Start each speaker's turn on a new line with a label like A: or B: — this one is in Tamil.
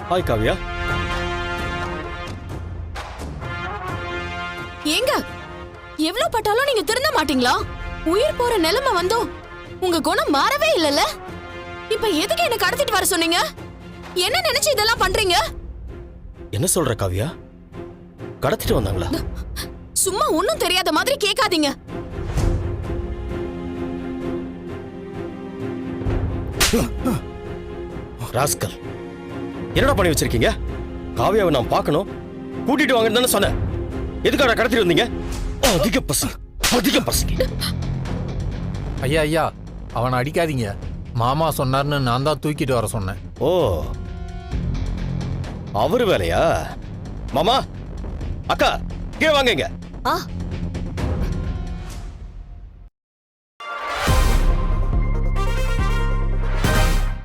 A: ஹாய் காவியா.
B: ஏங்க எவ்வளவு பட்டாலும் நீங்க திருந்த மாட்டீங்களா? உயிர் போற நிலைமை வந்தோம் உங்க குணம் மாறவே இல்லல. இப்ப எதுக்கு என்ன கடத்திட்டு வர சொன்னீங்க? என்ன நினைச்சு இதெல்லாம் பண்றீங்க?
A: என்ன சொல்ற காவியா? கடத்திட்டு வந்தாங்களா?
B: சும்மா ஒண்ணும் தெரியாத மாதிரி கேட்காதீங்க.
A: ராஸ்கல், என்னடா பண்ணி வச்சிருக்கீங்க? காவியாவை நான் பார்க்கணும், கூட்டிட்டு வாங்கன்னு தானே சொன்னேன். எதுக்காக கடத்திட்டு வந்தீங்க? அதிக பசி.
C: ஐயா ஐயா, அவனை அடிக்காதீங்க. மாமா சொன்னார்னு நான் தான் தூக்கிட்டு வர சொன்னேன்.
A: ஓ, அவரு வேலையா? மாமா, அக்கா, கீழே வாங்க.
B: ஆ